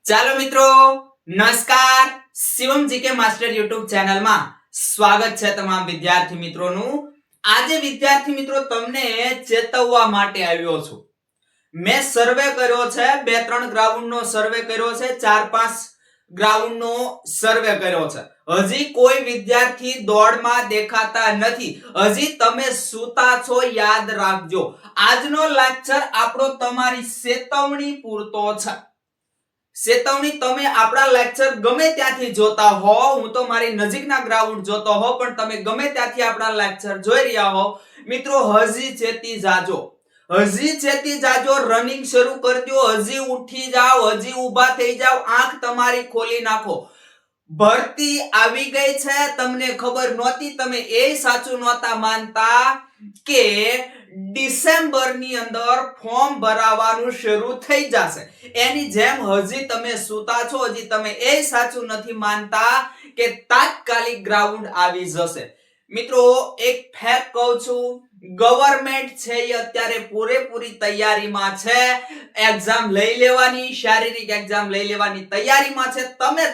ચાલો મિત્રો, નમસ્કાર. શિવમ જીકે માસ્ટર યુટ્યુબ ચેનલમાં સ્વાગત છે તમામ વિદ્યાર્થી મિત્રોનું. આજે વિદ્યાર્થી મિત્રો તમને ચેતવવા માટે આવ્યો છું. મેં સર્વે કર્યો છે, 2-3 ગ્રાઉન્ડનો સર્વે કર્યો છે, 4-5 ગ્રાઉન્ડનો સર્વે કર્યો છે. હજી કોઈ વિદ્યાર્થી દોડમાં દેખાતા નથી. હજી તમે સૂતા છો, યાદ રાખજો. આજનો લેક્ચર આપણો તમારી ચેતવણી પૂરતો છે. ચેતવણી, તમે આપણા લેક્ચર ગમે ત્યાંથી જોતા હો, હું તો મારી નજીકના ગ્રાઉન્ડ જોતો હો, પણ તમે ગમે ત્યાંથી આપણા લેક્ચર જોઈ રહ્યા હો મિત્રો, હજી ચેતી જાજો. હજી ચેતી જાજો. રનિંગ શરૂ કરી દો. હજી ઉઠી જાઓ, હજી ઊભા થઈ જાઓ, આંખ તમારી ખોલી નાખો. ભરતી આવી ગઈ છે, તમને ખબર નહોતી, તમે એ સાચું નહોતા માનતા કે ડિસેમ્બર ની અંદર ફોર્મ ભરાવાનું શરૂ થઈ જશે. એની જેમ હજી તમે સૂતા છો, હજી તમે એ સાચું નથી માનતા કે તાત્કાલિક ગ્રાઉન્ડ આવી જશે. મિત્રો, એક ફેક્ટ કહું છું, ગવર્નમેન્ટ છે એ અત્યારે પૂરેપૂરી તૈયારીમાં છે. એક્ઝામ લઈ લેવાની, શારીરિક એક્ઝામ લઈ લેવાની તૈયારીમાં છે. તમે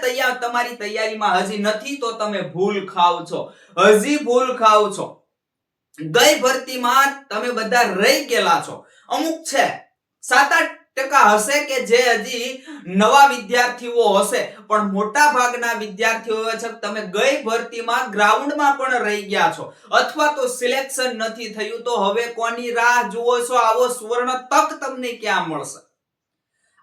તમારી તૈયારીમાં હજી નથી તો તમે ભૂલ ખાવ છો. હજી ભૂલ ખાવ છો. ગઈ ભરતીમાં તમે બધા રહી ગયેલા છો. અમુક છે 7-8% હશે કે જે હજી નવા વિદ્યાર્થીઓ હશે, પણ મોટા ભાગના વિદ્યાર્થીઓ છે તમે ગઈ ભરતીમાં ગ્રાઉન્ડમાં પણ રહી ગયા છો, અથવા તો સિલેક્શન નથી થયું. તો હવે કોની રાહ જુઓ છો? આવો સુવર્ણ તક તમને ક્યાં મળશે?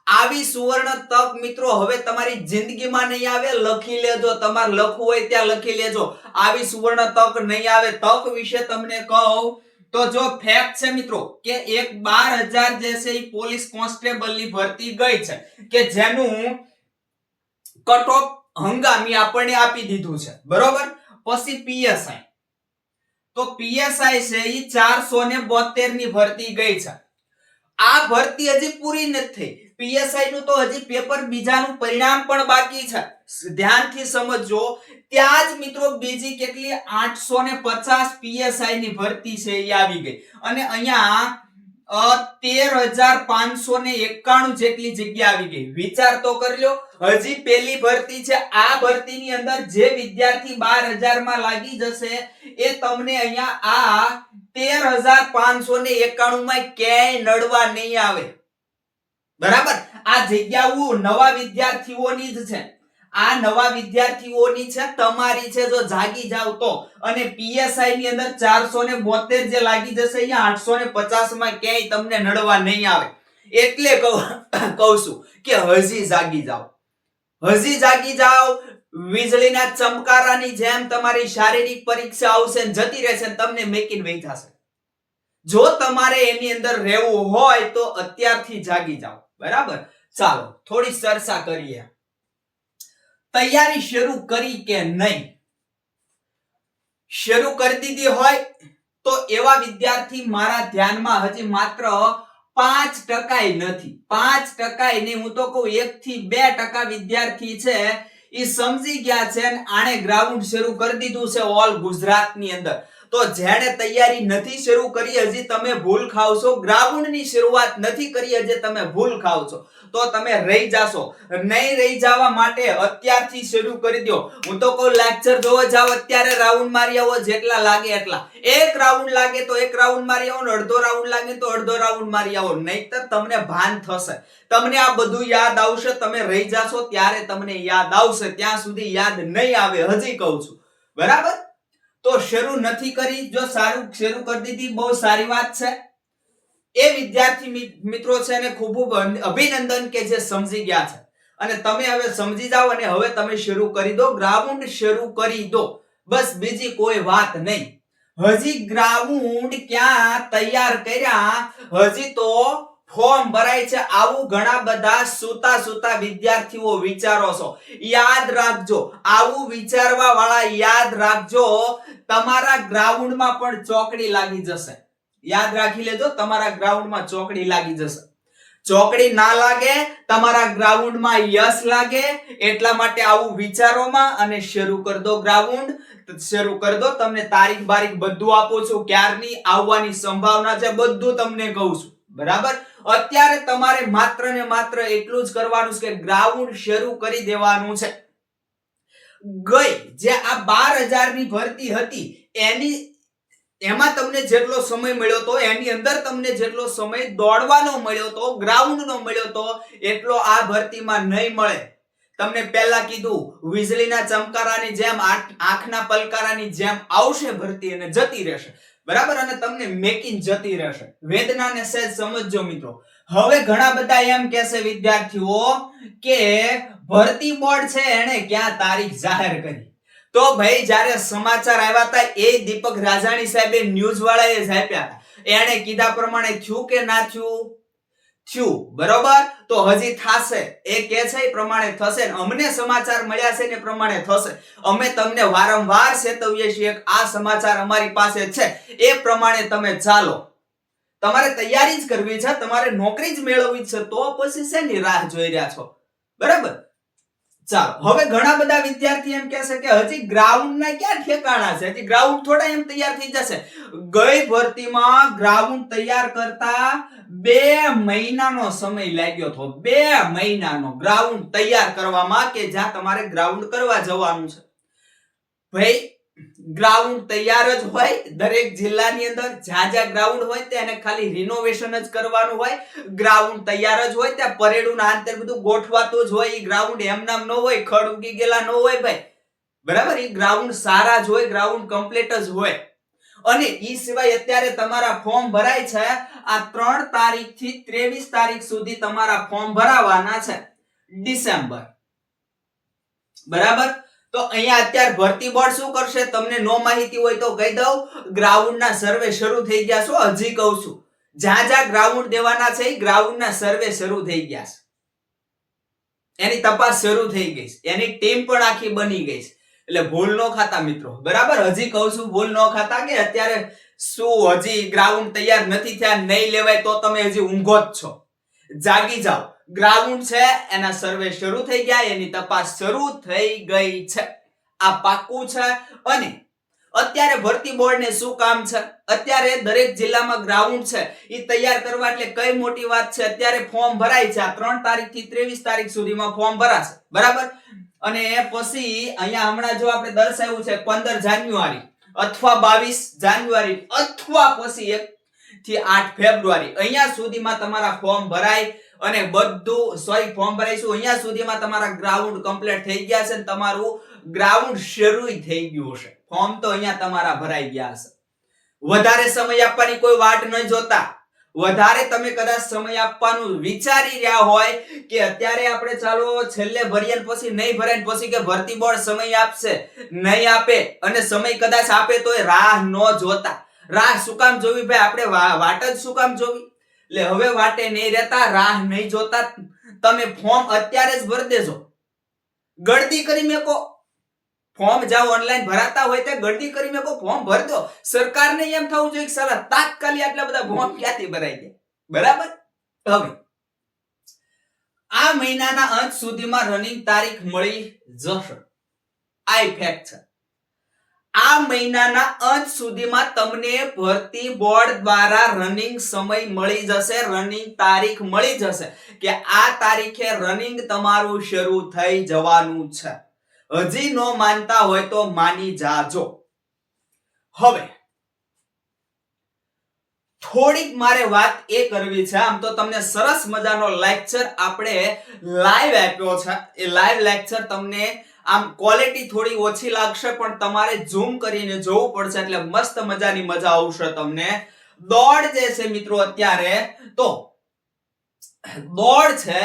આવી સુવર્ણ તક મિત્રો હવે તમારી જિંદગીમાં નહીં આવે. લખી લેજો, તમારે લખવું હોય ત્યાં લખી લેજો. આવી સુવર્ણ તક નહીં આવે. તક વિશે તમને કહું તો જો ફેક્ટ છે મિત્રો કે 12,000 જે છે એ પોલીસ કોન્સ્ટેબલ ની ભરતી ગઈ છે કે જેનું કટ ઓફ હંગામી આપણને આપી દીધું છે, બરોબર. પછી પીએસઆઈ, તો પીએસઆઈ છે એ 472 ની ભરતી ગઈ છે. આ ભરતી હજી પૂરી નથી થઈ. પીએસઆઈ નું તો હજી પેપર બીજાનું પરિણામ પણ બાકી છે. ધ્યાનથી સમજજો. ત્યાં જ મિત્રો બીજી કેટલી 850 પીએસઆઈ ની ભરતી છે એ આવી ગઈ, અને અહીંયા 13,591 જેટલી જગ્યા આવી ગઈ. વિચાર તો કરી લો. હજી પેલી ભરતી છે. આ ભરતીની અંદર જે વિદ્યાર્થી 12,000 માં લાગી જશે એ તમને અહીંયા આ 13,591 માં ક્યાંય નડવા નહીં આવે, બરાબર. આ જગ્યાઓ નવા વિદ્યાર્થીઓની જ છે. આ નવા વિદ્યાર્થીઓની છે, તમારી છે જો જાગી જાવ તો. અને પીએસઆઈ ની અંદર 472 જે લાગી જશે, અહીંયા 850 માં ક્યાંય તમને નડવા નહીં આવે. એટલે કહું છું કે હજી જાગી જાવ. હજી જાગી જાવ. વીજળીના ચમકારાની જેમ તમારી શારીરિક પરીક્ષા આવશે ને જતી રહેશે, તમને મેકીને વહી જશે. જો તમારે એની અંદર રહેવું હોય તો અત્યારથી જાગી જાવ, બરાબર. ચાલો થોડી ચર્ચા કરીએ. તૈયારી શરૂ કરી કે નહીં? શરૂ કરી દીધી હોય તો એવા વિદ્યાર્થી મારા ધ્યાનમાં હજી માત્ર 5% નથી. 5% નહીં, હું તો કહું 1 થી 2% વિદ્યાર્થી છે એ સમજી ગયા છે અને આણે ગ્રાઉન્ડ શરૂ કરી દીધું છે ઓલ ગુજરાતની અંદર. તો જેણે તૈયારી નથી શરૂ કરી, હજી તમે ભૂલ ખાવ છો. ગ્રાઉન્ડની શરૂઆત નથી કરી, હજી તમે ભૂલ ખાવ છો. તો તમે રહી જાશો. નહીં રહી જવા માટે અત્યારથી શરૂ કરી દો. હું તો કહું લેક્ચર જોવા જાવ અત્યારે, રાઉન્ડ મારી આવો, જેટલા લાગે એટલા. એક રાઉન્ડ લાગે તો એક રાઉન્ડ મારી આવો, અડધો રાઉન્ડ લાગે તો અડધો રાઉન્ડ મારી આવો. નહીતર તમને ભાન થશે, તમને આ બધું યાદ આવશે. તમે રહી જાશો ત્યારે તમને યાદ આવશે, ત્યાં સુધી યાદ નહીં આવે. હજી કહું છું, બરાબર. તો શરૂ નથી કરી, જો સારું શરૂ કરી દીધી બહુ સારી વાત છે. એ વિદ્યાર્થી મિત્રો છે ને ખૂબ અભિનંદન કે જે સમજી ગયા છે. અને તમે હવે સમજી જાઓ અને હવે તમે શરૂ કરી દો. ગ્રાઉન્ડ શરૂ કરી દો, બસ. બીજી કોઈ વાત નહીં. હજી ગ્રાઉન્ડ ક્યાં તૈયાર કર્યા, હજી તો ફોર્મ ભરાય છે. આવું ઘણા બધા સૂતા વિદ્યાર્થીઓ વિચારો છો. યાદ રાખજો, આવું વિચારવા વાળા યાદ રાખજો, તમારા ગ્રાઉન્ડમાં પણ ચોકડી લાગી જશે. યાદ રાખી લેજો, તમારા ગ્રાઉન્ડમાં ચોકડી લાગી જશે. ચોકડી ના લાગે, તમારા ગ્રાઉન્ડમાં યશ લાગે. એટલા માટે આવું વિચારોમાં અને શરૂ કરી દો. ગ્રાઉન્ડ શરૂ કરી દો. તમને તારીખ બારીખ બધું આપું છું, ક્યારની આવવાની સંભાવના છે બધું તમને કહું છું, બરાબર. અત્યારે તમારે માત્ર ને માત્ર એટલું જ કરવાનું છે કે ગ્રાઉન્ડ શરૂ કરી દેવાનું છે. ગઈ જે આ 12,000 ની ભરતી હતી એમાં તમને જેટલો સમય મળ્યો તો એની અંદર તમને જેટલો સમય દોડવાનો મળ્યો તો, ગ્રાઉન્ડનો મળ્યો તો, એટલો આ ભરતીમાં નહીં મળે. તમને પહેલા કીધું વીજળીના ચમકારાની જેમ, આંખના પલકારાની જેમ આવશે ભરતી અને જતી રહેશે. બરાબર. અને તમને મેકિન જતી રહેશે. વેદનાને સહેજ સમજજો મિત્રો. હવે ઘણા બધા એમ કહેશે વિદ્યાર્થીઓ કે ભરતી બોર્ડ છે એને ક્યાં તારીખ જાહેર કરી? તો ભાઈ જ્યારે સમાચાર આવ્યા હતા એ દીપક રાજાણી સાહેબે ન્યૂઝ વાળાએ જ આપ્યા હતા. એને કીધા પ્રમાણે થયું કે ના થયું? થયું. બરોબર. તો હજી થાશે. એ કે છે એ પ્રમાણે થશે. અમને સમાચાર મળ્યા છે ને પ્રમાણે થશે. અમે તમને વારંવાર ચેતવીએ છીએ કે આ સમાચાર અમારી પાસે છે, એ પ્રમાણે તમે ચાલો. તમારે તૈયારી જ કરવી છે, તમારે નોકરી જ મેળવવી છે, તો પછી શેની રાહ જોઈ રહ્યા છો? બરાબર. ચાલો. હવે ઘણા બધા વિદ્યાર્થી એમ કહેશે કે હજી ગ્રાઉન્ડ ના ક્યાં ઠેકાણા છે? હજી ગ્રાઉન્ડ થોડા એમ તૈયાર થઈ જશે. ગઈ ભરતીમાં ગ્રાઉન્ડ તૈયાર કરતા 2 મહિનાનો સમય લાગ્યો હતો. 2 મહિનાનો ગ્રાઉન્ડ તૈયાર કરવામાં, કે જ્યાં તમારે ગ્રાઉન્ડ કરવા જવાનું છે. ભાઈ ગ્રાઉન્ડ તૈયાર જ હોય દરેક જિલ્લાની અંદર. જ્યાં જ્યાં ગ્રાઉન્ડ હોય તેને ખાલી રિનોવેશન જ કરવાનું હોય. ગ્રાઉન્ડ તૈયાર જ હોય, ત્યાં પરેડું ના અંતર બધું ગોઠવાતું જ હોય. એ ગ્રાઉન્ડ એમનામ ન હોય, ખડ ઉગી ગયેલા ન હોય ભાઈ. બરાબર. એ ગ્રાઉન્ડ સારા જ હોય, ગ્રાઉન્ડ કમ્પ્લીટ જ હોય. અને ઈ સિવાય અત્યારે તમારા ફોર્મ ભરાય છે. આ 3 તારીખ થી 23 તારીખ સુધી તમારા ફોર્મ ભરાવાના છે, ડિસેમ્બર. બરાબર. તો અહીંયા અત્યારે ભરતી બોર્ડ શું કરશે? તમને નો માહિતી હોય તો કહી દઉં, ગ્રાઉન્ડના સર્વે શરૂ થઈ ગયા છે. હજી કહું છું, જ્યાં જ્યાં ગ્રાઉન્ડ દેવાના છે એ ગ્રાઉન્ડના સર્વે શરૂ થઈ ગયા છે. એની તપાસ શરૂ થઈ ગઈ છે. એની ટીમ પણ આખી બની ગઈ છે. એટલે ભૂલ ન ખાતા મિત્રો. બરાબર. હજી કહું છું, ભૂલ ન ખાતા કે અત્યારે શું હજી ગ્રાઉન્ડ તૈયાર નથી થયા, નહીં લેવાય તો તમે હજી ઊંઘો જ છો. જાગી જાઓ. ગ્રાઉન્ડ છે એના સર્વે શરૂ થઈ ગયા, એની તપાસ શરૂ થઈ ગઈ છે. આ પાક્કું છે. અને અત્યારે ભરતી બોર્ડને શું કામ છે? અત્યારે દરેક જિલ્લામાં ગ્રાઉન્ડ છે એ તૈયાર કરવા એટલે કઈ મોટી વાત છે? અત્યારે ફોર્મ ભરાય છે. આ 3 તારીખ થી 23 તારીખ સુધીમાં ફોર્મ ભરાશે. બરાબર. અને પછી અહીંયા હમણાં જો આપણે દર્શાવ્યું છે 15 જાન્યુઆરી અથવા 22 જાન્યુઆરી અથવા પછી 1 થી 8 ફેબ્રુઆરી, અહીંયા સુધીમાં તમારા ફોર્મ ભરાય અને બધું ફોર્મ ભરાઈશું. અહીંયા સુધીમાં તમારા ગ્રાઉન્ડ કમ્પ્લીટ થઈ ગયા છે, તમારું ગ્રાઉન્ડ શરૂ થઈ ગયું હશે. ફોર્મ તો અહીંયા તમારા ભરાઈ ગયા હશે. વધારે સમય આપવાની કોઈ વાટ ન જોતા. વધારે તમે કદાચ સમય આપવાનું વિચારી રહ્યા હોય કે અત્યારે આપણે ચાલો છેલ્લે ભરીએ પછી નહીં ભરાય, પછી કે ભરતી બોર્ડ સમય આપશે, નહીં આપે, અને સમય કદાચ આપે તો રાહ ન જોતા. રાહ શું કામ જોવી ભાઈ? આપણે વાટ જ શું કામ જોવી? એટલે હવે વાટે નહીં રહેતા, રાહ નહીં જોતા. તમે ફોર્મ અત્યારે જ ભરી દેજો. ગળદી કરી મેકો. ફોર્મ જાવ ઓનલાઈન ભરાતા હોય તે ગળદી કરી મેકો, ફોર્મ ભર દો. સરકારને એમ થવું જોઈએ કે સાલા તાત્કાલિક આટલા બધા ફોર્મ ક્યાંથી ભરાઈ જાય? બરાબર. હવે આ મહિનાના અંત સુધીમાં રનિંગ તારીખ મળી જશે. આ ફેક્ટ છે. આ મહિનાના અંત સુધીમાં તમને ભરતી બોર્ડ દ્વારા રનિંગ સમય મળી જશે, રનિંગ તારીખ મળી જશે કે આ તારીખે રનિંગ તમારું શરૂ થઈ જવાનું છે. હજી નો માનતા હોય તો માની જાજો. હવે થોડીક મારે વાત એ કરવી છે. આમ તો તમને સરસ મજાનો લેક્ચર આપણે લાઈવ આપ્યો છે. એ લાઈવ લેક્ચર તમને આમ ક્વોલિટી થોડી ઓછી લાગશે, પણ તમારે ઝૂમ કરીને જોવું પડશે એટલે મસ્ત મજાની મજા આવશે તમને. દોડ જે છે મિત્રો, અત્યારે તો દોડ છે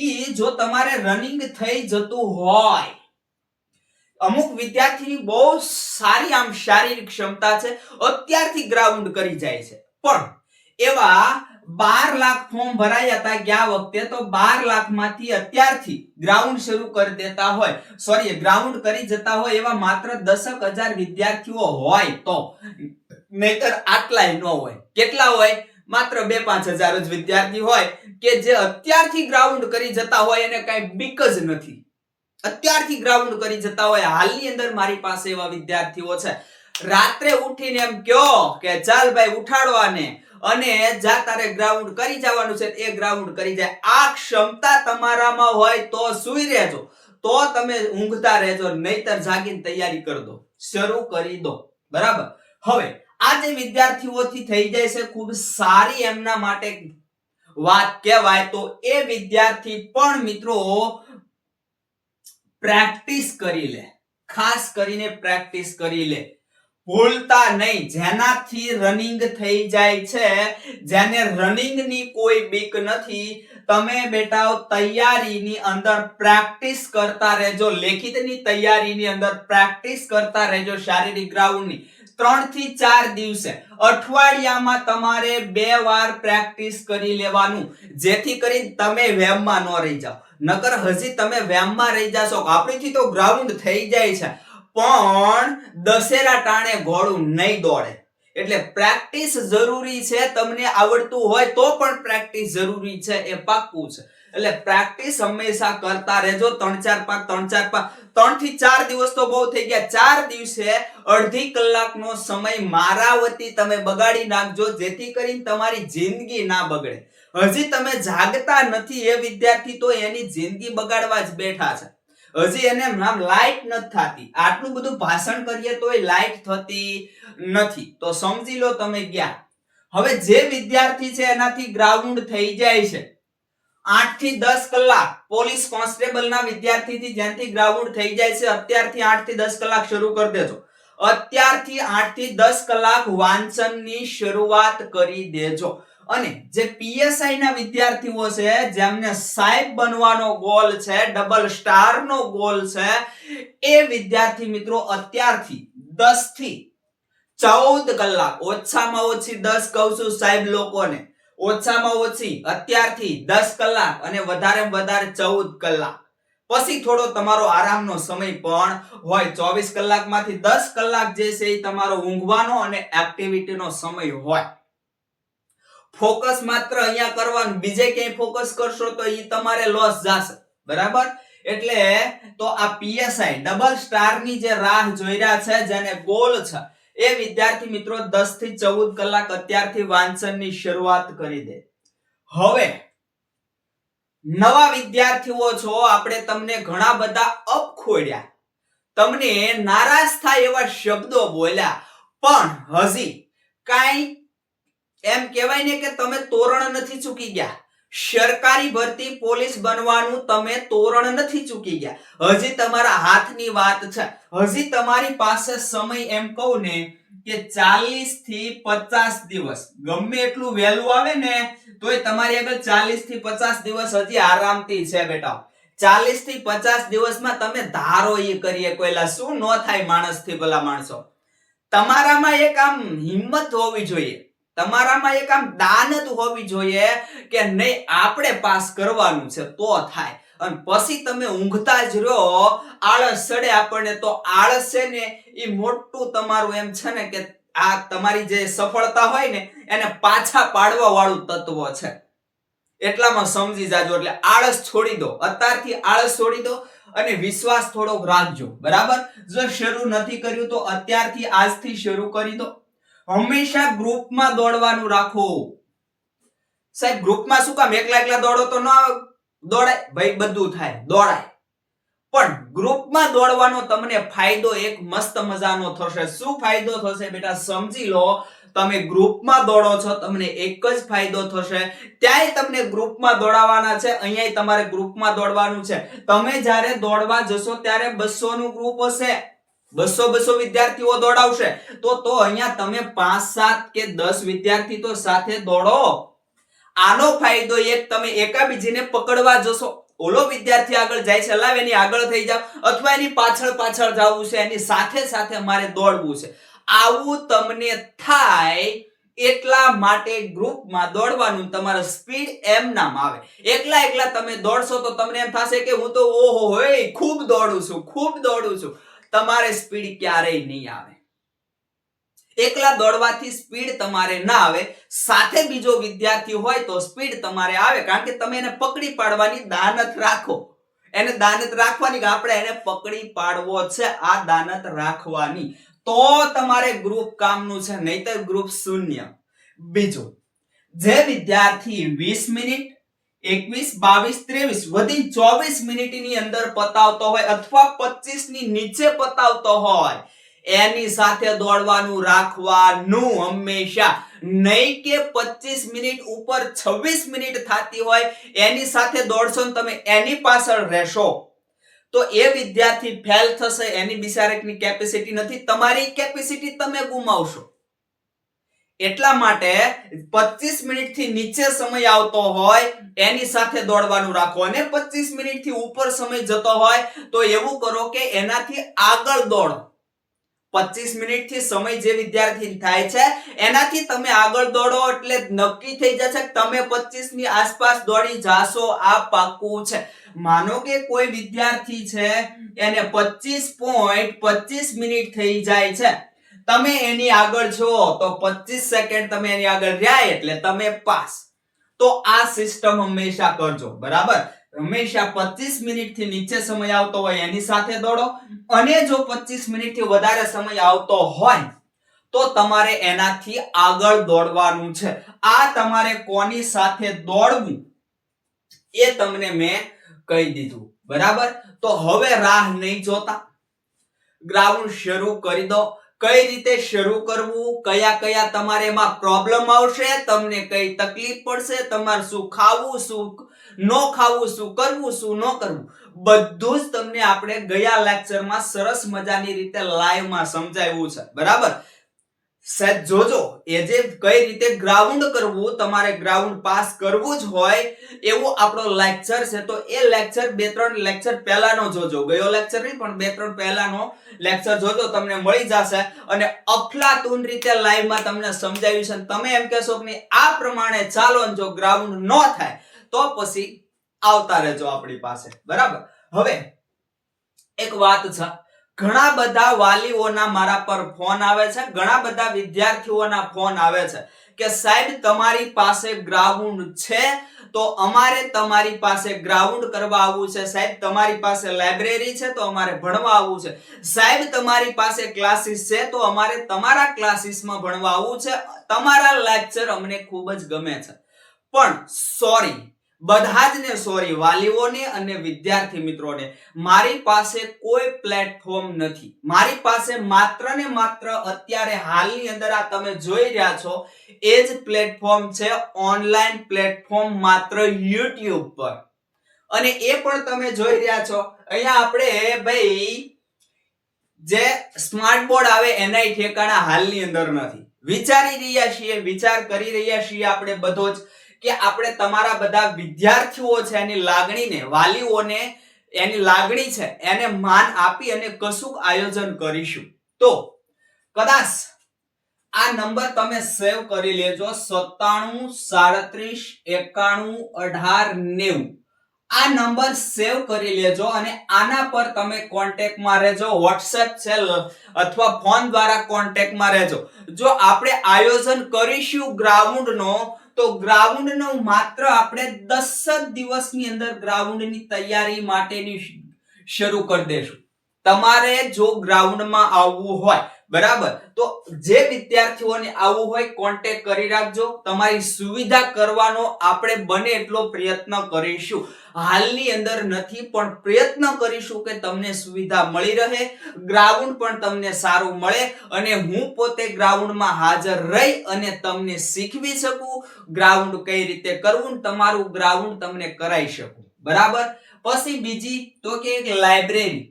ઈ જો તમારે રનિંગ થઈ જતું હોય, અમુક વિદ્યાર્થીની બહુ સારી આમ શારીરિક ક્ષમતા છે, અત્યારથી ગ્રાઉન્ડ કરી જાય છે, પણ એવા 12 લાખ ફોર્મ ભરાયા હતા ગયા વખતે, તો 12 લાખમાંથી અત્યારથી ગ્રાઉન્ડ શરૂ કરી દેતા હોય, ગ્રાઉન્ડ કરી જતા હોય એવા માત્ર 10,000 વિદ્યાર્થીઓ હોય તો, નહીતર આટલાય ન હોય. કેટલા હોય? માત્ર 2-5 હજાર જ વિદ્યાર્થી હોય કે જે અત્યારથી ગ્રાઉન્ડ કરી જતા હોય, એને કઈ બીક જ નથી. અત્યારથી ગ્રાઉન્ડ કરી જતા હોય. હાલની અંદર મારી પાસે એવા વિદ્યાર્થીઓ છે, રાત્રે ઉઠીને એમ કયો કે ચાલ ભાઈ ઉઠાડો આને, અને જ્યાં તારે ગ્રાઉન્ડ કરી જવાનું છે એ ગ્રાઉન્ડ કરી જાય. આ ક્ષમતા તમારામાં હોય તો સૂઈ રહેજો, તો તમે ઊંઘતા રહેજો, નહીતર જાગીને તૈયારી કરી દો, શરૂ કરી દો. બરાબર. હવે આ જે વિદ્યાર્થીઓથી થઈ જાય છે ખૂબ સારી એમના માટે વાત કહેવાય, તો એ વિદ્યાર્થી પણ મિત્રો પ્રેક્ટિસ કરી લે, ખાસ કરીને પ્રેક્ટિસ કરી લે, ભૂલતા નહીં. જેનાથી રનિંગ થઈ જાય છે, જેને રનિંગની કોઈ બીક નથી, તમે બેટા તૈયારીની અંદર પ્રેક્ટિસ કરતા રહેજો, લેખિતની તૈયારીની અંદર પ્રેક્ટિસ કરતા રહેજો, શારીરિક ગ્રાઉન્ડની 3 થી 4 દિવસે અઠવાડિયામાં તમારે 2 વાર પ્રેક્ટિસ કરી લેવાનું, જેથી કરીને તમે વેમમાં ન રહી જાઓ. નકર હજી તમે વેમમાં રહી જાશો. આપણીથી તો ગ્રાઉન્ડ થઈ જાય છે, પણ દશેરા ટાણે ઘોડું નહીં દોડે. એટલે પ્રેક્ટિસ જરૂરી છે. તમને આવડતું હોય તો પણ પ્રેક્ટિસ જરૂરી છે, એ પાક્કું છે. એટલે પ્રેક્ટિસ હંમેશા કરતા રહેજો. 3 થી 4 દિવસ તો બહુ થઈ ગયા. 4 દિવસે અડધી કલાકનો સમય મારા વતી તમે બગાડી નાખજો, જેથી કરીને તમારી જિંદગી ના બગડે. હજી તમે જાગતા નથી એ વિદ્યાર્થી તો એની જિંદગી બગાડવા જ બેઠા છે. હજી એને નામ લાઈટ નથી થતી. આટલું બધું ભાષણ કરીએ તોય લાઈટ થતી નથી, તો સમજી લો તમે ગયા. હવે જે વિદ્યાર્થી છે એનાથી ગ્રાઉન્ડ થઈ જાય છે 8 થી 10 કલાક, પોલીસ કોન્સ્ટેબલના વિદ્યાર્થીથી જ્યાંથી ગ્રાઉન્ડ થઈ જાય છે, અત્યારથી 8 થી 10 કલાક શરૂ કરી દેજો. અત્યારથી 8 થી 10 કલાક વાંચનની શરૂઆત કરી દેજો. અને જે પીએસઆઈ ના વિદ્યાર્થીઓ છે, જેમને સાહેબ બનવાનો ગોલ છે, ડબલ સ્ટાર નો ગોલ છે, એ વિદ્યાર્થી મિત્રો અત્યારથી 10 થી 14 કલાક, ઓછામાં ઓછી 10 કહું છું સાહેબ લોકોને, ઓછામાં ઓછી અત્યારથી 10 કલાક અને વધારેમાં વધારે 14 કલાક. પછી થોડો તમારો આરામનો સમય પણ હોય. 24 કલાકમાંથી 10 કલાક જે છે એ તમારો ઊંઘવાનો અને એક્ટિવિટીનો સમય હોય. ફોકસ માત્ર અહીંયા કરવાનું, બીજે ક્યાંય ફોકસ કરશો તો એ તમારે લોસ જશે. બરાબર. એટલે તો આ પીએસઆઈ ડબલ સ્ટાર ની જે રાહ જોઈ રહ્યા છે, જેને ગોલ છે, એ વિદ્યાર્થી મિત્રો 10 થી 14 કલાક અત્યારથી વાંચનની શરૂઆત કરી દે. હવે નવા વિદ્યાર્થીઓ છો, આપણે તમને ઘણા બધા અપ ખોડ્યા, તમને નારાજ થાય એવા શબ્દો બોલ્યા, પણ હજી કાઈ એમ કહેવાય ને કે તમે તોરણ નથી ચૂકી ગયા. સરકારી ભરતી પોલીસ બનવાનું તમે તોરણ નથી ચૂકી ગયા. હજી તમારા હાથની વાત છે. હજી તમારી પાસે સમય એમ કહું ને કે 40 થી 50 દિવસ, ગમે એટલું વહેલું આવે ને તોય તમારી આગળ 40 થી 50 દિવસ હજી આરામથી છે બેટા. 40 થી 50 દિવસમાં તમે ધારો એ કરીએ કોઈલા શું ન થાય માણસથી. ભલા માણસો, તમારામાં એક આમ હિંમત હોવી જોઈએ, તમારામાં એક આમ દાનત હોવી જોઈએ કે નહીં આપણે પાસ કરવાનું છે તો થાય. અને પછી તમે ઊંઘતા જ રહો, આળસ ચડે આપણને, તો આળસ છે ને એ મોટું તમારું એમ છે ને કે આ તમારી જે સફળતા હોય ને એને પાછા પાડવા વાળું તત્વ છે. એટલામાં સમજી જાજો. એટલે આળસ છોડી દો, અત્યારથી આળસ છોડી દો અને વિશ્વાસ થોડોક રાખજો. બરાબર. જો શરૂ નથી કર્યું તો અત્યારથી આજથી શરૂ કરી દો. હંમેશા ગ્રુપમાં દોડવાનું રાખો. સાહેબ ગ્રુપમાં શું કામ, એકલા દોડો તો ન દોડાય ભાઈ, બધું થાય દોડાય, પણ ગ્રુપમાં દોડવાનો તમને ફાયદો એક મસ્ત મજાનો થશે. શું ફાયદો થશે બેટા સમજી લો. તમે ગ્રુપમાં દોડો છો, તમને એક જ ફાયદો થશે. ત્યાંય તમને ગ્રુપમાં દોડાવવાના છે, અહીંયાય તમારે ગ્રુપમાં દોડવાનું છે. તમે જ્યારે દોડવા જશો ત્યારે 200 નું ગ્રુપ હશે, 200 વિદ્યાર્થીઓ દોડાવશે, તો અહીંયા તમે 5, 7 કે 10 વિદ્યાર્થી તો સાથે દોડો. આનો ફાયદો એક, તમે એકાબીજીને પકડવા જશો, ઓલો વિદ્યાર્થી આગળ જાય છે, લાવ એની આગળ થઈ જાવ, અથવા એની પાછળ જવું છે, એની સાથે મારે દોડવું છે. આવું તમને થાય એટલા માટે ગ્રુપમાં દોડવાનું. તમારો સ્પીડ એમ નામ આવે. એકલા તમે દોડશો તો તમને એમ થશે કે હું તો ઓહો હોય ખૂબ દોડું છું. તમારે સ્પીડ ક્યારેય નહીં આવે. એકલા દોડવાથી સ્પીડ તમારે ના આવે, સાથે બીજો વિદ્યાર્થી હોય તો સ્પીડ તમારે આવે, કારણ કે તમે એને પકડી પાડવાની દાનત રાખો. એને દાનત રાખવાની કે આપણે એને પકડી પાડવો છે, આ દાનત રાખવાની, તો તમારે ગ્રુપ કામનું છે, નહીતર ગ્રુપ શૂન્ય. બીજું, જે વિદ્યાર્થી 20 મિનિટ 21, 22, 23 વધી 24 મિનિટની અંદર પતાવતો હોય અથવા 25 ની નીચે પતાવતો હોય એની સાથે દોડવાનું રાખવાનું હંમેશા, નહીં કે 25 મિનિટ ઉપર 26 મિનિટ થતી હોય એની સાથે દોડશો ને તમે એની પાછળ રહેશો તો એ વિદ્યાર્થી ફેલ થશે. એની બિચારેકની કેપેસિટી નથી, તમારી કેપેસિટી તમે ગુમાવશો. એટલા માટે 25 મિનિટ થી નીચે સમય આવતો હોય એની સાથે દોડવાનું રાખો, અને 25 મિનિટ થી ઉપર સમય જતો હોય તો એવું કરો કે એનાથી આગળ દોડો. 25 મિનિટ થી સમય જે વિદ્યાર્થી થાય છે એનાથી તમે આગળ દોડો એટલે નક્કી થઈ જશે કે તમે 25 ની આસપાસ દોડી જાશો, આ પાક્કું છે. માનો કે કોઈ વિદ્યાર્થી છે એને 25.25 મિનિટ થઈ જાય છે, તમે એની આગળ છો તો 25 સેકન્ડ તમે એની આગળ રહ્યા એટલે તમે પાસ. તો આ સિસ્ટમ હંમેશા કરજો, બરાબર. હંમેશા 25 મિનિટ થી નીચે સમય આવતો હોય એની સાથે દોડો, અને જો 25 મિનિટ થી વધારે સમય આવતો હોય તો તમારે એનાથી આગળ દોડવાનું છે. આ તમારે કોની સાથે દોડવું એ તમને મેં કહી દીધું, બરાબર. તો હવે રાહ નહીં જોતા, ગ્રાઉન્ડ શરૂ કરી દો. કઈ રીતે શરૂ કરવું, કયા કયા તમારે એમાં પ્રોબ્લેમ આવશે, તમને કઈ તકલીફ પડશે, તમારે શું ખાવું, શું ન ખાવું, શું કરવું, શું ન કરવું, બધું જ તમને આપણે ગયા લેક્ચરમાં સરસ મજાની રીતે લાઈવમાં સમજાવ્યું છે, બરાબર. સહેજ જોજો, એ જે કઈ રીતે ગ્રાઉન્ડ કરવું, તમારે ગ્રાઉન્ડ પાસ કરવું જ હોય એવું આપણો લેક્ચર છે. તો એ લેક્ચર 2-3 લેક્ચર પહેલાનો જોજો, ગયો લેક્ચર નહીં પણ 2-3 પહેલાનો લેક્ચર જોજો, તમને મળી જશે. અને અફલાતુન રીતે લાઈવમાં તમને સમજાવ્યું છે. તમે એમ કહેશો કે નહીં આ પ્રમાણે ચાલો, જો ગ્રાઉન્ડ ન થાય તો પછી આવતા રહેજો આપણી પાસે, બરાબર. હવે એક વાત છે, ઘણા બધા વાલીઓના મારા પર ફોન આવે છે, ઘણા બધા વિદ્યાર્થીઓના ફોન આવે છે કે સાહેબ તમારી પાસે ગ્રાઉન્ડ છે તો અમારે તમારી પાસે ગ્રાઉન્ડ કરવા આવવું છે, સાહેબ તમારી પાસે લાઇબ્રેરી છે તો અમારે ભણવા આવવું છે, સાહેબ તમારી પાસે ક્લાસીસ છે તો અમારે તમારા ક્લાસીસમાં ભણવા આવવું છે, તમારા લેક્ચર અમને ખૂબ જ ગમે છે. પણ સોરી, બધા જ ને સોરી, વાલીઓને અને વિદ્યાર્થી મિત્રોને, મારી પાસે કોઈ પ્લેટફોર્મ નથી. મારી પાસે માત્ર ને માત્ર અત્યારે હાલની અંદર આ તમે જોઈ રહ્યા છો એ જ પ્લેટફોર્મ છે, ઓનલાઈન પ્લેટફોર્મ, માત્ર YouTube પર. અને એ પણ તમે જોઈ રહ્યા છો અહીંયા આપણે ભાઈ જે સ્માર્ટ બોર્ડ આવે એના ઠેકાણા હાલની અંદર નથી. વિચારી રહ્યા છીએ, વિચાર કરી રહ્યા છીએ આપણે બધો જ કે આપણે તમારા બધા વિદ્યાર્થીઓ છે એની લાગણીને, વાલીઓને એની લાગણી છે એને માન આપી અને કશુંક આયોજન કરીશું. તો કદાચ આ નંબર તમે સેવ કરી લેજો, 97 37 91 18 90. આ નંબર સેવ કરી લેજો અને આના પર તમે કોન્ટેક્ટમાં રહેજો, WhatsApp છે અથવા ફોન દ્વારા કોન્ટેક્ટમાં રહેજો. જો આપણે આયોજન કરીશું ગ્રાઉન્ડનો તો ગ્રાઉન્ડનો માત્ર આપણે 10 દિવસની અંદર ગ્રાઉન્ડની તૈયારી માટેની શરૂ કરી દેશું. તમારે જો ગ્રાઉન્ડમાં આવવું હોય, બરાબર, તો જે વિદ્યાર્થીઓને આવવું હોય કોન્ટેક્ટ કરી રાખજો. તમારી સુવિધા કરવાનો આપણે બને એટલો પ્રયત્ન કરીશું. હાલની અંદર નથી પણ પ્રયત્ન કરીશું કે તમને સુવિધા મળી રહે, ગ્રાઉન્ડ પણ તમને સારું મળે અને હું પોતે ગ્રાઉન્ડમાં હાજર રહી અને તમને શીખવી શકું ગ્રાઉન્ડ કઈ રીતે કરવું, તમારું ગ્રાઉન્ડ તમને કરાવી શકું, બરાબર. પછી બીજી તો કે એક લાઇબ્રેરી.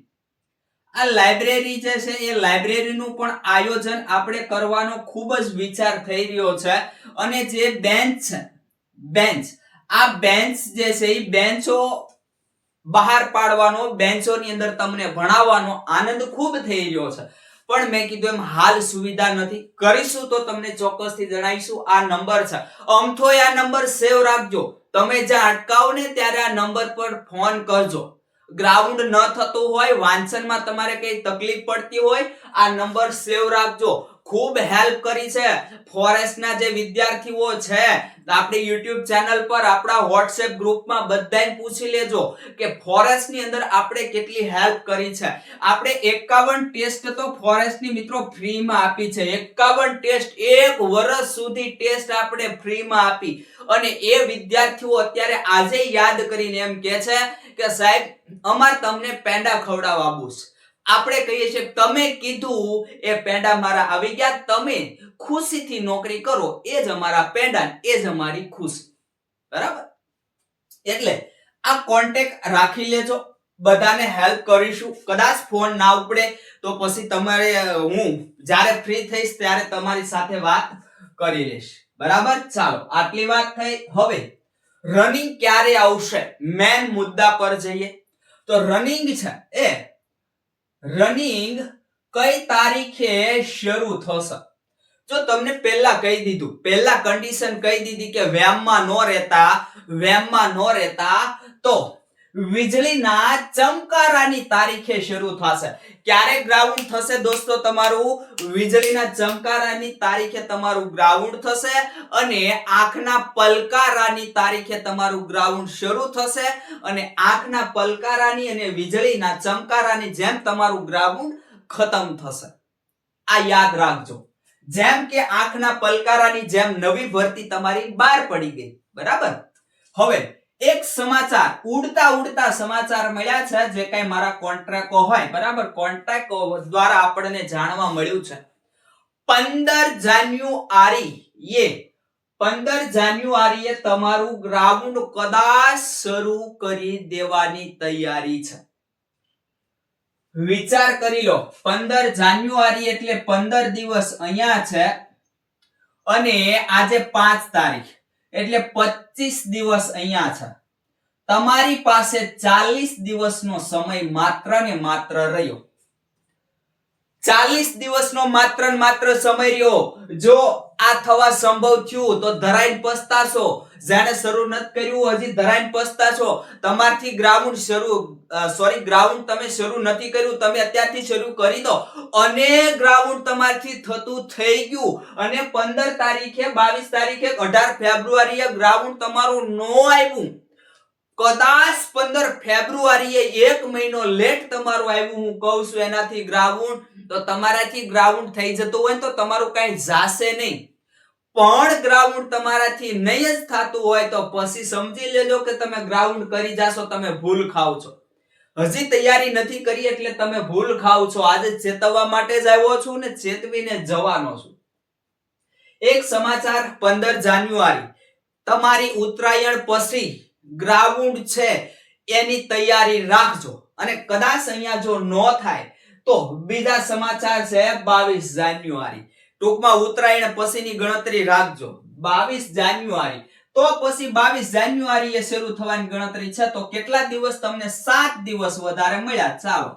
આ લાઇબ્રેરી જે છે એ લાઇબ્રેરીનું પણ આયોજન આપણે કરવાનો ખૂબ જ વિચાર થઈ રહ્યો છે. અને જે બેન્ચ છે, બેન્ચ, આ બેન્ચ જે છે એ બેન્ચો બહાર પાડવાનો, બેન્ચોની અંદર તમને ભણાવવાનો આનંદ ખૂબ થઈ રહ્યો છે. પણ મેં કીધું એમ હાલ સુવિધા નથી, કરીશું તો તમને ચોક્કસથી જણાવીશું. આ નંબર છે, અમથોય આ નંબર સેવ રાખજો. તમે જ્યાં અટકાવો ને ત્યારે આ નંબર પર ફોન કરજો. ગ્રાઉન્ડ ન થતું હોય, વાંચનમાં તમારે કઈ તકલીફ પડતી હોય, આ નંબર સેવ રાખજો. ખૂબ હેલ્પ કરી છે. ફોરેસ્ટના જે વિદ્યાર્થીઓ છે આપણી YouTube ચેનલ પર આપણા WhatsApp ગ્રુપમાં બધાને પૂછી લેજો કે ફોરેસ્ટની અંદર આપણે કેટલી હેલ્પ કરી છે. આપણે 51 ટેસ્ટ તો ફોરેસ્ટની મિત્રો ફ્રીમાં આપી છે. 51 ટેસ્ટ, એક વર્ષ સુધી ટેસ્ટ આપણે ફ્રીમાં આપી અને એ વિદ્યાર્થીઓ અત્યારે આજે યાદ કરીને એમ કહે છે કે સાહેબ અમાર તમને પેંડા ખવડાવવા છે. આપણે કહીએ છીએ તમે કીધું એ પેંડા મારા આવી ગયા, તમે ખુશીથી નોકરી કરો એ જ અમારા પેંડા, એ જ અમારી ખુશી. બરાબર? એટલે આ કોન્ટેક્ટ રાખી લેજો, બધાને હેલ્પ કરીશું. કદાચ ફોન ના ઉપડે તો પછી તમારે હું જ્યારે ફ્રી થઈશ ત્યારે તમારી સાથે વાત કરી લઈશ. બરાબર? ચાલો આટલી વાત થઈ. હવે રનિંગ ક્યારે આવશે મેન મુદ્દા પર જઈએ. તો રનિંગ છે એ રનિંગ કઈ તારીખે શરૂ થશે? જો તમને પહેલા કહી દીધું, પહેલા કન્ડિશન કહી દીધી કે વેમમાં નો રહેતા તો વીજળીના ચમકારાની તારીખે શરૂ થશે. ક્યારે ગ્રાઉન્ડ થશે દોસ્તો તમારું? વીજળીના ચમકારાની તારીખે તમારું ગ્રાઉન્ડ થશે અને આંખના પલકારાની તારીખે તમારું ગ્રાઉન્ડ શરૂ થશે અને આંખના પલકારાની અને વીજળીના ચમકારાની જેમ તમારું ગ્રાઉન્ડ ખતમ થશે. આ યાદ રાખજો. જેમ કે આંખના પલકારાની જેમ નવી ભરતી તમારી બહાર પડી ગઈ. બરાબર? હવે એક સમાચાર, ઉડતા સમાચાર મળ્યા છે, જે કઈ મારા કોન્ટ્રાક્ટો હોય, બરાબર, કોન્ટ્રાક્ટો દ્વારા આપણને જાણવા મળ્યું છે 15 જાન્યુઆરીએ તમારું ગ્રાઉન્ડ કદાચ શરૂ કરી દેવાની તૈયારી છે. વિચાર કરી લો, 15 જાન્યુઆરી એટલે 15 દિવસ અહીંયા છે અને આજે 5 તારીખ એટલે 25 દિવસ અહીંયા છે. તમારી પાસે 40 દિવસનો સમય માત્ર ને માત્ર રહ્યો. 40 દિવસનો માત્ર ને માત્ર સમય રહ્યો. જો આ થવા સંભવ થયું તો ધરાઈને પસ્તાશો. જેને શરૂ નથી કર્યું હજી ધરાઈને પસ્તાશો. તમારથી ગ્રાઉન્ડ તમે શરૂ નથી કર્યું, તમે અત્યારથી શરૂ કરી દો અને ગ્રાઉન્ડ તમારથી થતું થઈ ગયું અને 15 તારીખે 22 તારીખે 18 ફેબ્રુઆરીએ ગ્રાઉન્ડ તમારું નો આવ્યું, કદાચ 15 ફેબ્રુઆરીએ 1 મહિનો લેટ તમારું આવ્યું, હું કહું છું એનાથી ગ્રાઉન્ડ, તો તમારાથી ગ્રાઉન્ડ થઈ જતું હોય તો તમારું કઈ જાશે નહીં. પણ ગ્રાઉન્ડ તમારાથી નહીં જ થતું હોય તો પછી સમજી લેજો કે તમે ગ્રાઉન્ડ કરી જાશો, તમે ભૂલ ખાવ છો. હજી તૈયારી નથી કરી એટલે તમે ભૂલ ખાવ છો. આજે ચેતવવા માટે જ આવ્યો છું ને ચેતવીને જવાનો છું. એક સમાચાર, 15 જાન્યુઆરી તમારી ઉત્તરાયણ પછી ગ્રાઉન્ડ છે એની તૈયારી રાખજો અને કદાચ અહીંયા જો નો થાય તો બીજા સમાચાર છે 22 જાન્યુઆરી. ટૂંકમાં ઉત્તરાયણ પછીની ગણતરી રાખજો. 22 જાન્યુઆરી તો પછી 22 જાન્યુઆરીએ શરૂ થવાની ગણતરી છે. તો કેટલા દિવસ તમને? 7 દિવસ વધારે મળ્યા. ચાલો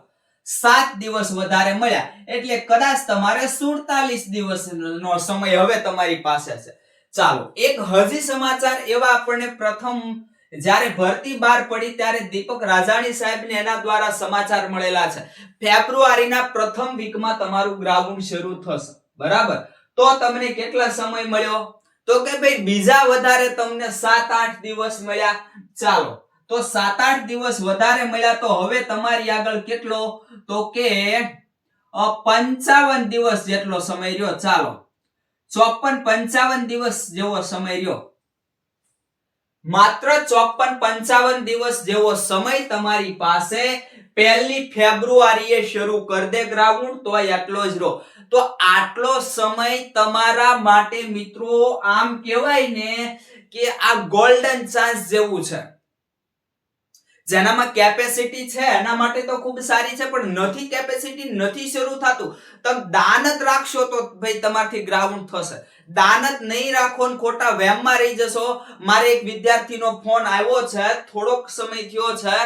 7 દિવસ વધારે મળ્યા એટલે કદાચ તમારે 47 દિવસનો સમય હવે તમારી પાસે છે. ચાલો એક હજી સમાચાર એવા આપણને પ્રથમ જ્યારે ભરતી બહાર પડી ત્યારે દીપક રાજાણી સાહેબને એના દ્વારા સમાચાર મળેલા છે. ફેબ્રુઆરીના પ્રથમ વીકમાં તમારું ગ્રાઉન્ડ શરૂ થશે. બરાબર? તો તમને કેટલા સમય મળ્યો? તો કે ભાઈ બીજા વધારે તમને 7-8 દિવસ મળ્યા. ચાલો તો 7-8 દિવસ વધારે મળ્યા તો હવે તમારી આગળ કેટલો? તો કે 55 દિવસ જેટલો સમય રહ્યો. ચાલો 54-55 દિવસ જેવો સમય રહ્યો. માત્ર 54-55 દિવસ જેવો સમય તમારી પાસે. 1 ફેબ્રુઆરીએ શરૂ કરી દે ગ્રાઉન્ડ તો એટલો જ રહો. તો આટલો સમય તમારા માટે મિત્રો આમ કહેવાય ને કે આ ગોલ્ડન ચાન્સ જેવું છે. જેનામાં કેપેસિટી છે એના માટે તો ખૂબ સારી છે, પણ નથી કેપેસિટી, નથી શરૂ થતું, તમે દાન જ રાખશો તો ભાઈ તમારથી ગ્રાઉન્ડ થશે. દાન જ નહીં રાખો ને ખોટા વેમમાં રહી જશો. મારે એક વિદ્યાર્થીનો ફોન આવ્યો છે, થોડોક સમય થયો છે,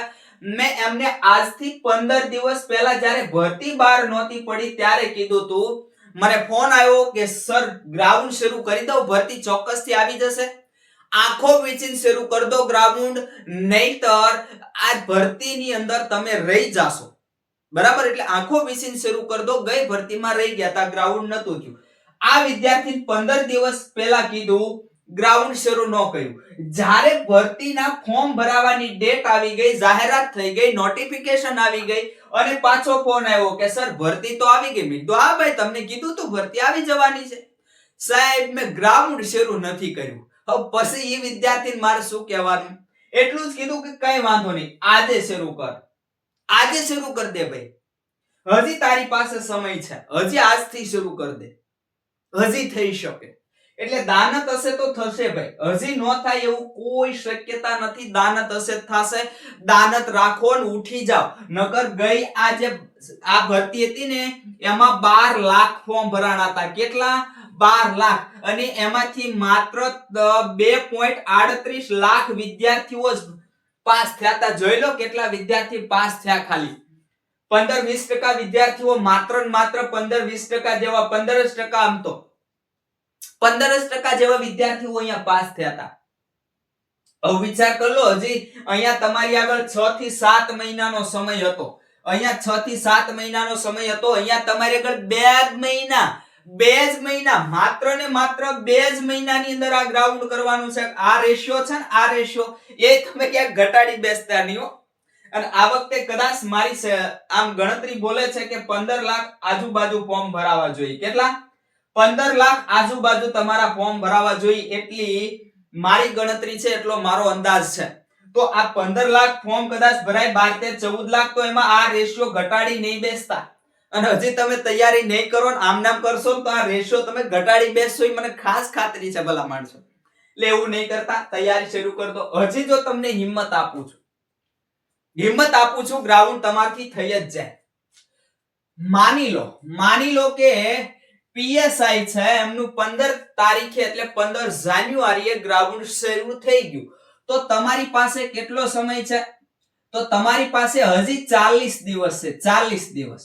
મેં એમને આજથી 15 દિવસ પહેલા જ્યારે ભરતી બહાર નહોતી પડી ત્યારે કીધું તું, મને ફોન આવ્યો કે સર ગ્રાઉન્ડ શરૂ કરી દઉં, ભરતી ચોક્કસથી આવી જશે, આંખો વીંચીને શરૂ કરી દો ગ્રાઉન્ડ, નહીતર આ ભરતીની અંદર તમે રહી જાશો. બરાબર? એટલે આંખો વીંચીને શરૂ કરી દો. ગઈ ભરતીમાં રહી ગયા તા, ગ્રાઉન્ડ નતું થયું. આ વિદ્યાર્થી 15 દિવસ પહેલા કીધું ગ્રાઉન્ડ શરૂ ન કર્યું. જ્યારે ભરતીના ફોર્મ ભરાવાની ડેટ આવી ગઈ, જાહેરાત થઈ ગઈ, નોટિફિકેશન આવી ગઈ અને પાછો ફોન આવ્યો કે સર ભરતી તો આવી ગઈ. મેં કીધું હા ભાઈ, તમને કીધું તું ભરતી આવી જવાની છે. સાહેબ મેં ગ્રાઉન્ડ શરૂ નથી કર્યું. હવે પછી એ વિદ્યાર્થીને મારે શું કહેવાનું? એટલું જ કીધું કે કઈ વાંધો નહીં, આજે શરૂ કર, આજે શરૂ કરી દે ભાઈ, હજી તારી પાસે સમય છે, હજી આજથી શરૂ કરી દે, હજી થઈ શકે. એટલે દાનત હશે તો થશે ભાઈ, હજી ન થાય એવું કોઈ શક્યતા નથી. દાનત હશે થશે. દાનત રાખો ને ઉઠી જાવ. નકર ગઈ આ જે આ ભરતી હતી ને એમાં 12 લાખ ફોર્મ ભરાણા હતા. કેટલા? 12 લાખ. અને એમાંથી માત્ર 2.38 લાખ વિદ્યાર્થીઓ જ પાસ થયા હતા. જોઈ લો કેટલા વિદ્યાર્થી પાસ થયા. ખાલી 15-20% વિદ્યાર્થીઓ, માત્ર ને માત્ર 15-20% જેવા, 15% આમ તો 15% જેવા વિદ્યાર્થીઓ અહીંયા પાસ થયા હતા. હવે વિચાર કરી લો, હજી અહીંયા તમારી આગળ 6 થી 7 મહિનાનો સમય હતો. અહીંયા 6 થી 7 મહિનાનો સમય હતો. અહીંયા તમારી આગળ 2 જ મહિના, માત્ર ને માત્ર 2 જ મહિનાની અંદર આ ગ્રાઉન્ડ કરવાનું છે. આ રેશિયો છે ને, આ રેશિયો એ તમે ક્યાંક ઘટાડી બેસતા નહીં હો. અને આ વખતે કદાચ મારી આમ ગણતરી બોલે છે કે 15 લાખ આજુબાજુ ફોર્મ ભરાવા જોઈએ. કેટલા? 15 લાખ આજુબાજુ તમારા ફોર્મ ભરાવા જોઈએ, એટલી મારી ગણતરી છે, એટલો મારો અંદાજ છે. તો આ 15 લાખ ફોર્મ કદાચ ભરાય 12-14 લાખ, તો એમાં આ રેશિયો ઘટાડી નહીં બેસતા. અને હજી તમે તૈયારી નહીં કરો ને આમ નામ કરશો તો આ રેશિયો તમે ઘટાડી બેસશો, એ મને ખાસ ખાતરી છે ભલા માણસો. એટલે એવું નહીં કરતા, તૈયારી શરૂ કર દો. હજી જો તમને હિંમત આપું છું, ગ્રાઉન્ડ તમારથી થઈ જ જાય. માની લો કે પીએસઆઈ છે એમનું 15 તારીખે એટલે 15 જાન્યુઆરીએ ગ્રાઉન્ડ શરૂ થઈ ગયું. તો તમારી પાસે કેટલો સમય છે? તો તમારી પાસે હજી 40 દિવસ છે. 40 દિવસ.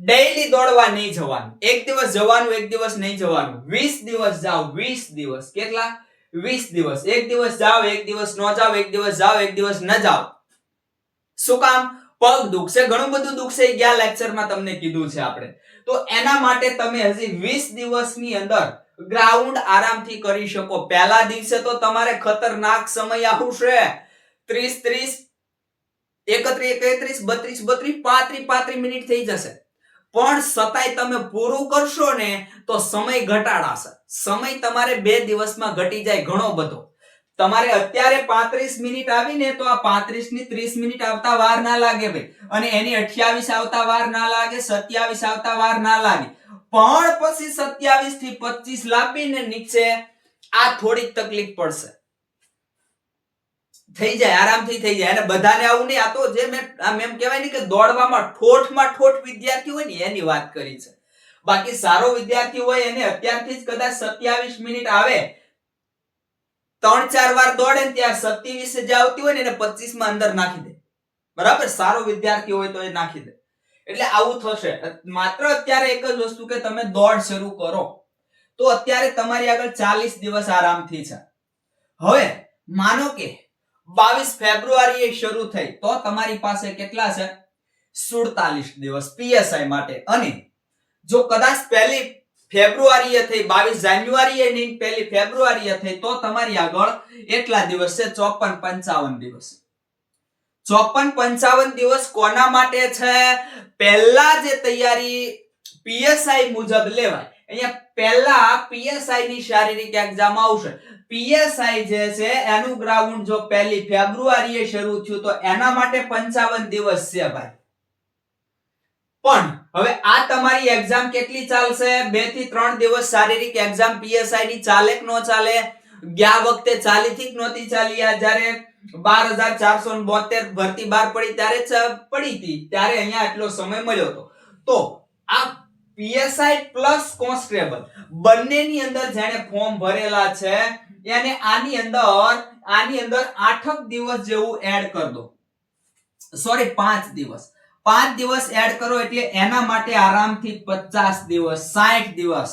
ડેઈલી દોડવા નહીં જવાનું. એક દિવસ જવાનું, એક દિવસ નહીં જવાનું. 20 દિવસ જાઓ, 20 દિવસ. કેટલા? 20 દિવસ. એક દિવસ જાઓ, એક દિવસ ન જાઓ, એક દિવસ જાઓ, એક દિવસ ન જાઓ. શું કામ? પગ દુખશે, ઘણું બધું દુખશે. ગયા લેક્ચરમાં તમને કીધું છે આપણે. તો એના માટે તમે હજી 20 દિવસની અંદર ગ્રાઉન્ડ આરામથી કરી શકો. પહેલા દિવસે તો તમારે ખતરનાક સમય આવશે. 30, 31, 32, 35 મિનિટ થઈ જશે. પણ સતાય તમે પૂરું કરશો ને તો સમય ઘટાડાશે. સમય તમારે 2 દિવસમાં ઘટી જાય ઘણો બધો. તમારે અત્યારે 35 મિનિટ આવી ને તો આ 35 ની 30 મિનિટ આવતા વાર ના લાગે ભાઈ. અને એની 28 આવતા વાર ના લાગે, 27 આવતા વાર ના લાગે. પણ પછી 27 થી 25 લાવીને નીચે આ થોડીક તકલીફ પડશે. થઈ જાય, આરામથી થઈ જાય. અને બધાને આવું નહીં. આ તો જે મેં એમ કહેવાય ને કે દોડવામાં ઠોઠ વિદ્યાર્થી હોય ને એની વાત કરી છે. બાકી સારો વિદ્યાર્થી હોય એને અત્યારથી જ કદાચ 27 મિનિટ આવે, 3-4 વાર દોડે ને ત્યાં 27 જે આવતી હોય ને એને 25 માં અંદર નાખી દે. બરાબર? સારો વિદ્યાર્થી હોય તો એ નાખી દે. એટલે આવું થશે. માત્ર અત્યારે એક જ વસ્તુ કે તમે દોડ શરૂ કરો તો અત્યારે તમારી આગળ 40 દિવસ આરામથી છે. હવે માનો કે 22 ફેબ્રુઆરીએ શરૂ થઈ તો તમારી પાસે કેટલા છે? 47 દિવસ પીએસઆઈ માટે. અને જો કદાચ પહેલી ફેબ્રુઆરીએ થઈ, 22 જાન્યુઆરીએ નહીં, પહેલી ફેબ્રુઆરીએ થઈ, તો તમારી આગળ એટલા દિવસ છે, 54-55 દિવસ. 54-55 દિવસ કોના માટે છે? પહેલા જે તૈયારી પીએસઆઈ મુજબ લેવાય. અહીંયા પહેલા પીએસઆઈ ની શારીરિક એક્ઝામ આવશે. પીએસઆઈ જે છે એનું ગ્રાઉન્ડ જો પહેલી ફેબ્રુઆરીએ શરૂ થયું તો એના માટે 55 દિવસ છે ભાઈ. પણ હવે આ તમારી એક્ઝામ કેટલી ચાલશે? 2 થી 3 દિવસ શારીરિક એક્ઝામ પીએસઆઈ ની ચાલે કે ન ચાલે? ગયા વખતે ચાલી થી કે નહોતી ચાલી? આ જ્યારે 12,472 ભરતી બહાર પડી ત્યારે પડી હતી, ત્યારે અહીંયા એટલો સમય મળ્યો હતો. તો આ પીએસઆઈ પ્લસ કોન્સ્ટેબલ બંનેની અંદર જેણે ફોર્મ ભરેલા છે એને આની અંદર 8 દિવસ જેવું એડ કરી દો. સોરી, 5 દિવસ. 5 દિવસ એડ કરો એટલે એના માટે આરામથી 50 દિવસ, 60 દિવસ.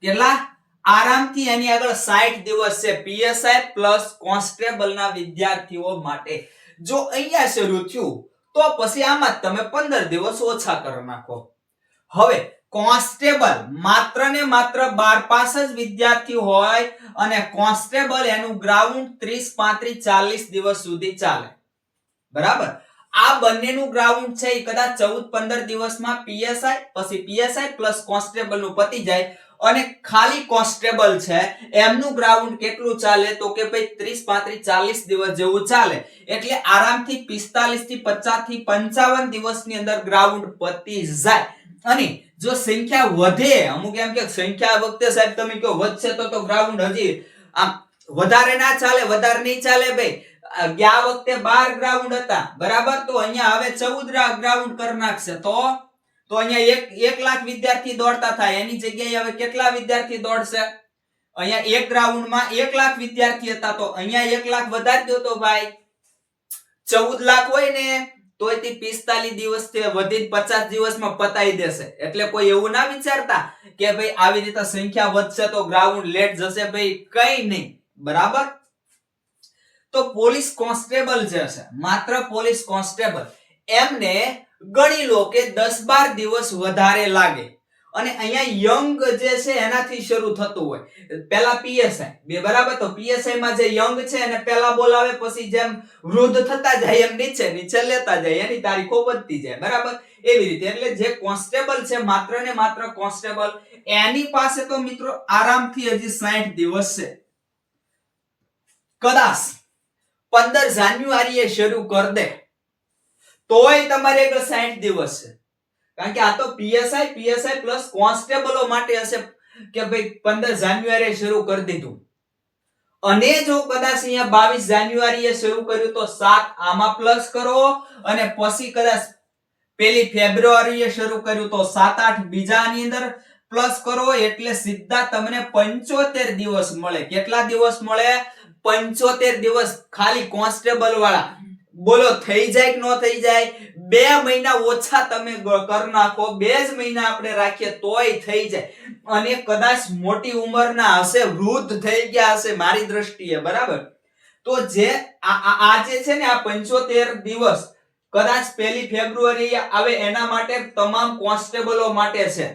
કેટલા? આરામથી એની આગળ 60 દિવસ છે પીએસઆઈ પ્લસ કોન્સ્ટેબલના વિદ્યાર્થીઓ માટે. જો અહીંયા શરૂ થયું તો પછી આમાં તમે 15 દિવસ ઓછા કરી નાખો. હવે કોન્સ્ટેબલ માત્ર ને માત્ર 12 પાસ જ વિદ્યાર્થી હોય અને કોન્સ્ટેબલ એનું ગ્રાઉન્ડ 30 35 40 દિવસ સુધી ચાલે. બરાબર. આ બંનેનું ગ્રાઉન્ડ છે એ કદાચ 14-15 દિવસમાં પીએસઆઈ પછી પીએસઆઈ પ્લસ કોન્સ્ટેબલ નું પતી જાય અને ખાલી કોન્સ્ટેબલ છે એમનું ગ્રાઉન્ડ કેટલું ચાલે તો કે ભાઈ 30 35 40 દિવસ જેવું ચાલે. એટલે આરામથી 45 થી 50 થી 55 દિવસની અંદર ગ્રાઉન્ડ પતી જાય. અને જો સંખ્યા વધે, અમુક એમ કે સંખ્યા વખતે સાહેબ તમે કહો વધશે તો ગ્રાઉન્ડ હજી આમ વધારે ના ચાલે, વધારે નહીં ચાલે ભાઈ. ગયા વખતે 12 ગ્રાઉન્ડ હતા બરાબર, તો અહીંયા હવે 14 ગ્રાઉન્ડ કરી નાખશે તો અહીંયા 1 લાખ વિદ્યાર્થી દોડતા થાય એની જગ્યાએ હવે કેટલા વિદ્યાર્થી દોડશે? અહીંયા એક ગ્રાઉન્ડમાં 1 લાખ વિદ્યાર્થી હતા તો અહીંયા 1 લાખ વધારી દો તો ભાઈ 14 લાખ હોય ને તોય તે 45 દિવસથી વધીને 50 દિવસમાં પતાઈ દેશે. એટલે કોઈ એવું ના વિચારતા કે ભાઈ આવી રીતે સંખ્યા વધશે તો ગ્રાઉન્ડ લેટ જશે, ભાઈ કઈ નહીં. બરાબર. તો પોલીસ કોન્સ્ટેબલ જે છે, માત્ર પોલીસ કોન્સ્ટેબલ, એમને ગણી લો કે 10-12 દિવસ વધારે લાગે અને અહીંયા યંગ જે છે એનાથી શરૂ થતું હોય. પહેલા પીએસઆઈ બે બરાબર, તો પીએસઆઈ માં જે યંગ છે એને પહેલા બોલાવે, પછી જેમ વૃદ્ધ થતા જાય એમ નીચે લેતા જાય, એની તારીખો વધતી જાય. બરાબર. એવી રીતે એટલે જે કોન્સ્ટેબલ છે માત્ર ને માત્ર કોન્સ્ટેબલ, એની પાસે તો મિત્રો આરામથી હજી 60 દિવસ છે. કદાચ 15 જાન્યુઆરીએ શરૂ કરી દે તોય તમારે 60 દિવસ છે. કારણ કે આ તો પીએસઆઈ પ્લસ કોન્સ્ટેબલો માટે હશે કે ભાઈ 15 જાન્યુઆરીએ શરૂ કરી દીધું. અને જો કદાચ અહીંયા 22 જાન્યુઆરીએ શરૂ કર્યું તો 7 આમાં પ્લસ કરો અને પછી કદાચ 1 ફેબ્રુઆરીએ શરૂ કર્યું તો 7-8 બીજાની અંદર પ્લસ કરો, એટલે સીધા તમને 75 દિવસ મળે. કેટલા દિવસ મળે? 75 દિવસ ખાલી કોન્સ્ટેબલ વાળા. બોલો થઈ જાય કે ન થઈ જાય? 2 મહિના ઓછા તમે કરી નાખો, 2 જ મહિના આપણે રાખીએ તોય થઈ જાય. અને કદાચ મોટી ઉંમરના હશે, વૃદ્ધ થઈ ગયા હશે મારી દ્રષ્ટિએ. બરાબર. તો જે આ જે છે ને આ 75 દિવસ કદાચ 1 ફેબ્રુઆરી આવે એના માટે તમામ કોન્સ્ટેબલો માટે છે.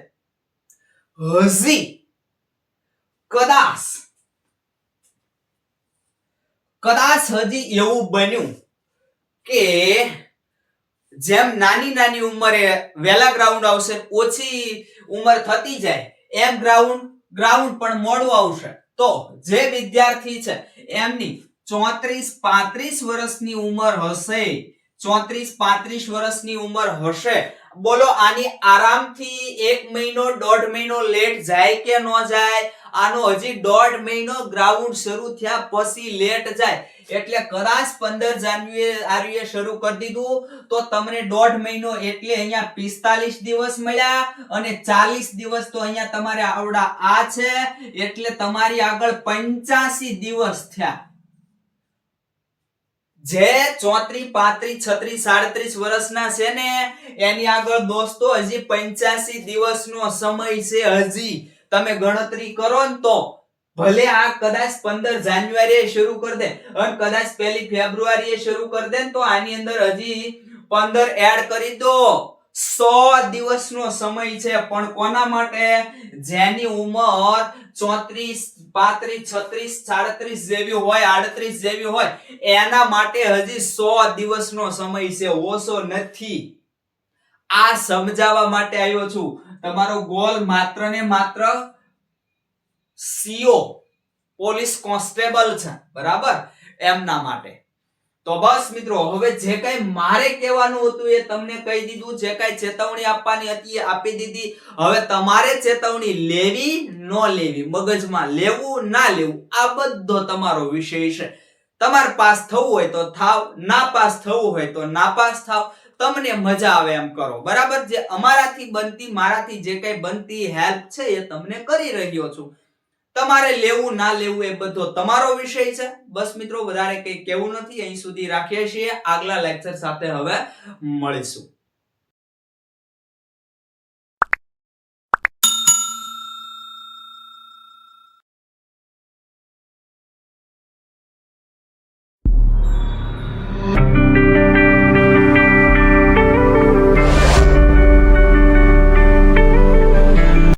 હજી કદાચ હજી એવું બન્યું કે જેમ નાની ઉંમરે વેલા ગ્રાઉન્ડ આવશે, ઓછી ઉંમર થતી જાય એમ ગ્રાઉન્ડ પણ મોડું આવશે, તો જે વિદ્યાર્થી છે એમની 34-35 વર્ષની ઉંમર હશે, 34-35 વર્ષની ઉંમર હશે. બોલો આની આરામથી 1 મહિનો 1.5 મહિનો લેટ જાય કે ન જાય? આનો હજી 1.5 મહિનો ગ્રાઉન્ડ શરૂ થયા પછી લેટ જાય. એટલે કદાચ 15 જાન્યુઆરીએ શરૂ કરી દીધું તો તમને 1.5 મહિનો એટલે અહીંયા 45 દિવસ મળ્યા અને 40 દિવસ તો અહીંયા તમારે આવડા આ છે, એટલે તમારી આગળ 85 દિવસ થયા. જે 34, 35, 36, 37 વર્ષના છે ને એની આગળ દોસ્તો હજી 85 દિવસનો સમય છે. હજી તમે ગણતરી કરો ને તો ભલે આ કદાચ 15 જાન્યુઆરીએ શરૂ કરી દે અને કદાચ 1 ફેબ્રુઆરીએ શરૂ કરી દે તો આની અંદર હજી 15 એડ કરી દો, 100 દિવસનો સમય છે. પણ કોના માટે? જેની ઉંમર 34, 35, 36, 37 જેવી હોય, 38 જેવી હોય, એના માટે હજી 100 દિવસનો સમય છે, ઓછો નથી. આ સમજાવવા માટે આવ્યો છું. તમારો ગોલ માત્ર ને માત્ર સીઓ પોલીસ કોન્સ્ટેબલ છે, બરાબર, એમના માટે. તો બસ મિત્રો, હવે જે કઈ મારે કહેવાનું હતું એ તમને કહી દીધું. જે કઈ ચેતવણી આપવાની હતી એ આપી દીધી. હવે તમારે ચેતવણી લેવી ન લેવી, મગજમાં લેવું ના લેવું, આ બધો તમારો વિષય છે. તમારે પાસ થવું હોય તો થાવ, ના પાસ થવું હોય તો ના પાસ થાવ, તમને મજા આવે એમ કરો. બરાબર. જે અમારાથી બનતી, મારાથી જે કઈ બનતી હેલ્પ છે એ તમને કરી રહ્યો છું. તમારે લેવું ના લેવું એ બધો તમારો વિષય છે. બસ મિત્રો, વધારે કઈ કહેવું નથી. અહીં સુધી રાખીએ છીએ. આગલા લેક્ચર સાથે હવે મળીશું.